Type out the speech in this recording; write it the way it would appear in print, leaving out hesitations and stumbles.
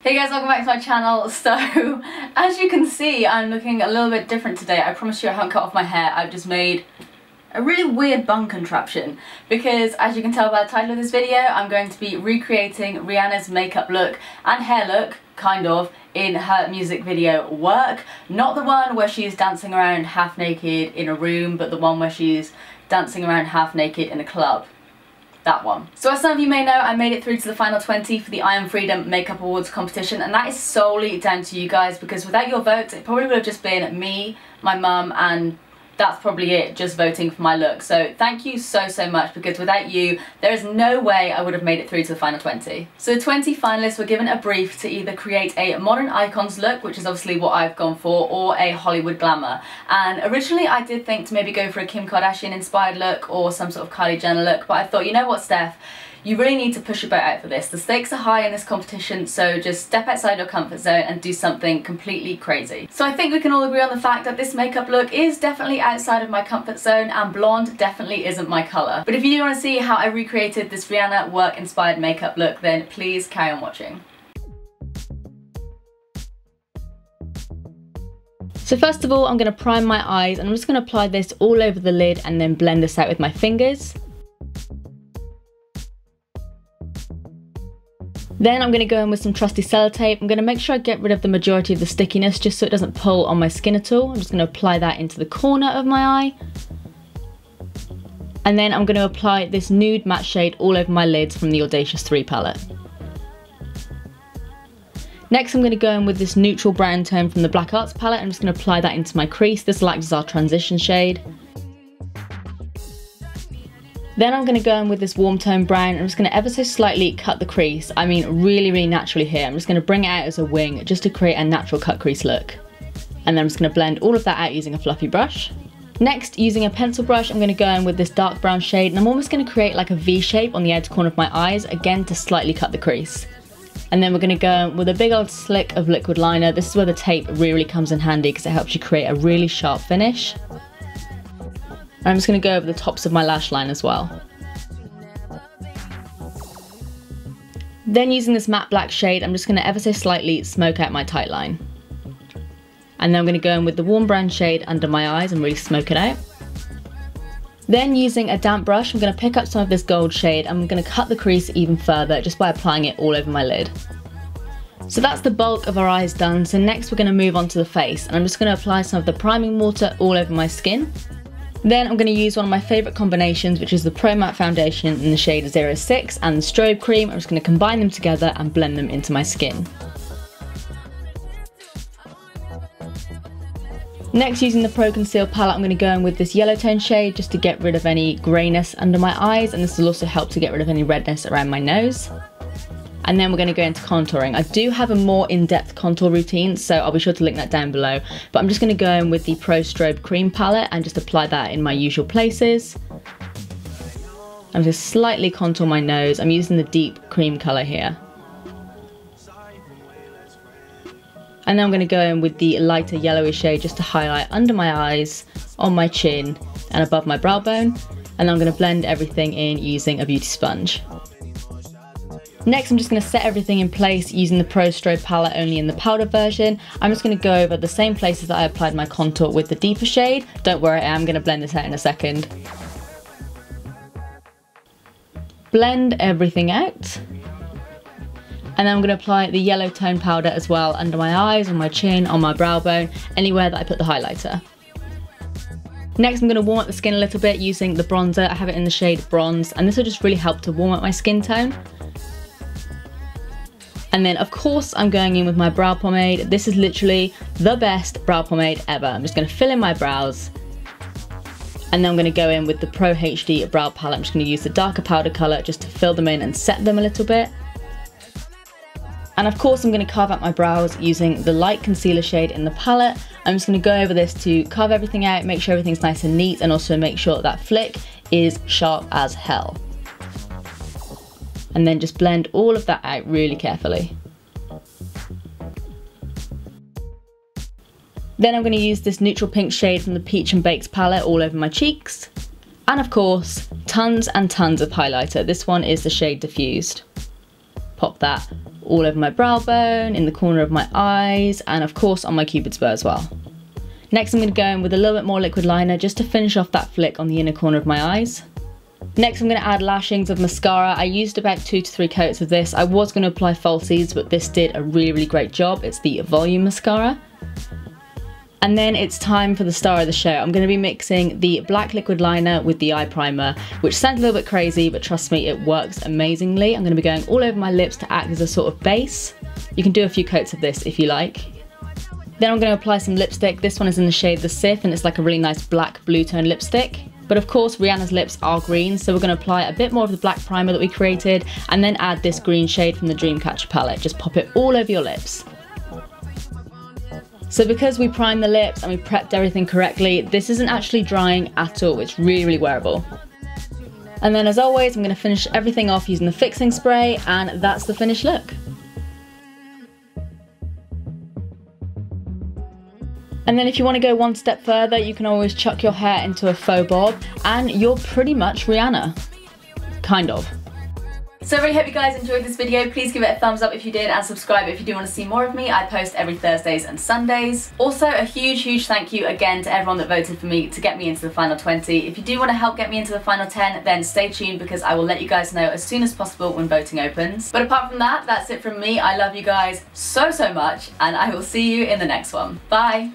Hey guys, welcome back to my channel. So, as you can see, I'm looking a little bit different today. I promise you I haven't cut off my hair. I've just made a really weird bun contraption because, as you can tell by the title of this video, I'm going to be recreating Rihanna's makeup look and hair look, kind of, in her music video Work. Not the one where she's dancing around half naked in a room, but the one where she's dancing around half naked in a club. That one. So as some of you may know, I made it through to the final 20 for the I Am Freedom Makeup Awards competition, and that is solely down to you guys, because without your votes it probably would have just been me, my mum, and that's probably it, just voting for my look. So thank you so much, because without you there is no way I would have made it through to the final 20. So the 20 finalists were given a brief to either create a modern icons look, which is obviously what I've gone for, or a Hollywood glamour. And originally I did think to maybe go for a Kim Kardashian inspired look or some sort of Kylie Jenner look, but I thought, you know what, Steph, you really need to push your boat out for this. The stakes are high in this competition, so just step outside your comfort zone and do something completely crazy. So I think we can all agree on the fact that this makeup look is definitely outside of my comfort zone, and blonde definitely isn't my colour. But if you do want to see how I recreated this Rihanna work inspired makeup look, then please carry on watching. So first of all, I'm going to prime my eyes, and I'm just going to apply this all over the lid and then blend this out with my fingers. Then I'm going to go in with some trusty sellotape. I'm going to make sure I get rid of the majority of the stickiness just so it doesn't pull on my skin at all. I'm just going to apply that into the corner of my eye. And then I'm going to apply this nude matte shade all over my lids from the Audacious 3 palette. Next I'm going to go in with this neutral brown tone from the Black Arts palette. I'm just going to apply that into my crease. This will act as our transition shade. Then I'm going to go in with this warm tone brown. I'm just going to ever so slightly cut the crease. I mean really naturally here. I'm just going to bring it out as a wing just to create a natural cut crease look. And then I'm just going to blend all of that out using a fluffy brush. Next, using a pencil brush, I'm going to go in with this dark brown shade, and I'm almost going to create like a V shape on the outer corner of my eyes, again to slightly cut the crease. And then we're going to go in with a big old slick of liquid liner. This is where the tape really comes in handy because it helps you create a really sharp finish. I'm just going to go over the tops of my lash line as well. Then using this matte black shade, I'm just going to ever so slightly smoke out my tight line. And then I'm going to go in with the warm brown shade under my eyes and really smoke it out. Then using a damp brush, I'm going to pick up some of this gold shade. I'm going to cut the crease even further just by applying it all over my lid. So that's the bulk of our eyes done. So next we're going to move on to the face, and I'm just going to apply some of the priming water all over my skin. Then I'm going to use one of my favourite combinations, which is the Pro Matte Foundation in the shade 06 and the Strobe Cream. I'm just going to combine them together and blend them into my skin. Next, using the Pro Conceal palette, I'm going to go in with this yellow tone shade just to get rid of any greyness under my eyes, and this will also help to get rid of any redness around my nose. And then we're going to go into contouring. I do have a more in-depth contour routine, so I'll be sure to link that down below. But I'm just going to go in with the Pro Strobe Cream palette and just apply that in my usual places. I'm just slightly contour my nose. I'm using the deep cream colour here. And then I'm going to go in with the lighter yellowy shade just to highlight under my eyes, on my chin, and above my brow bone. And then I'm going to blend everything in using a beauty sponge. Next, I'm just going to set everything in place using the Pro Strobe palette only in the powder version. I'm just going to go over the same places that I applied my contour with the deeper shade. Don't worry, I am going to blend this out in a second. Blend everything out. And then I'm going to apply the yellow tone powder as well under my eyes, on my chin, on my brow bone, anywhere that I put the highlighter. Next, I'm going to warm up the skin a little bit using the bronzer. I have it in the shade Bronze, and this will just really help to warm up my skin tone. And then of course I'm going in with my brow pomade. This is literally the best brow pomade ever. I'm just going to fill in my brows. And then I'm going to go in with the Pro HD brow palette. I'm just going to use the darker powder colour just to fill them in and set them a little bit. And of course I'm going to carve out my brows using the light concealer shade in the palette. I'm just going to go over this to carve everything out, make sure everything's nice and neat, and also make sure that flick is sharp as hell. And then just blend all of that out really carefully. Then I'm going to use this neutral pink shade from the Peach and Baked palette all over my cheeks. And of course, tons and tons of highlighter. This one is the shade Diffused. Pop that all over my brow bone, in the corner of my eyes, and of course on my cupid's bow as well. Next I'm going to go in with a little bit more liquid liner just to finish off that flick on the inner corner of my eyes. Next I'm going to add lashings of mascara. I used about 2 to 3 coats of this. I was going to apply falsies, but this did a really great job. It's the volume mascara. And then it's time for the star of the show. I'm going to be mixing the black liquid liner with the eye primer, which sounds a little bit crazy, but trust me, it works amazingly. I'm going to be going all over my lips to act as a sort of base. You can do a few coats of this if you like. Then I'm going to apply some lipstick. This one is in the shade The Sif, and it's like a really nice black blue tone lipstick. But of course, Rihanna's lips are green, so we're going to apply a bit more of the black primer that we created, and then add this green shade from the Dreamcatcher palette. Just pop it all over your lips. So because we primed the lips and we prepped everything correctly, this isn't actually drying at all. It's really wearable. And then as always, I'm going to finish everything off using the fixing spray, and that's the finished look. And then if you want to go one step further, you can always chuck your hair into a faux bob, and you're pretty much Rihanna. Kind of. So I really hope you guys enjoyed this video. Please give it a thumbs up if you did, and subscribe if you do want to see more of me. I post every Thursdays and Sundays. Also, a huge thank you again to everyone that voted for me to get me into the final 20. If you do want to help get me into the final 10, then stay tuned, because I will let you guys know as soon as possible when voting opens. But apart from that, that's it from me. I love you guys so much, and I will see you in the next one. Bye!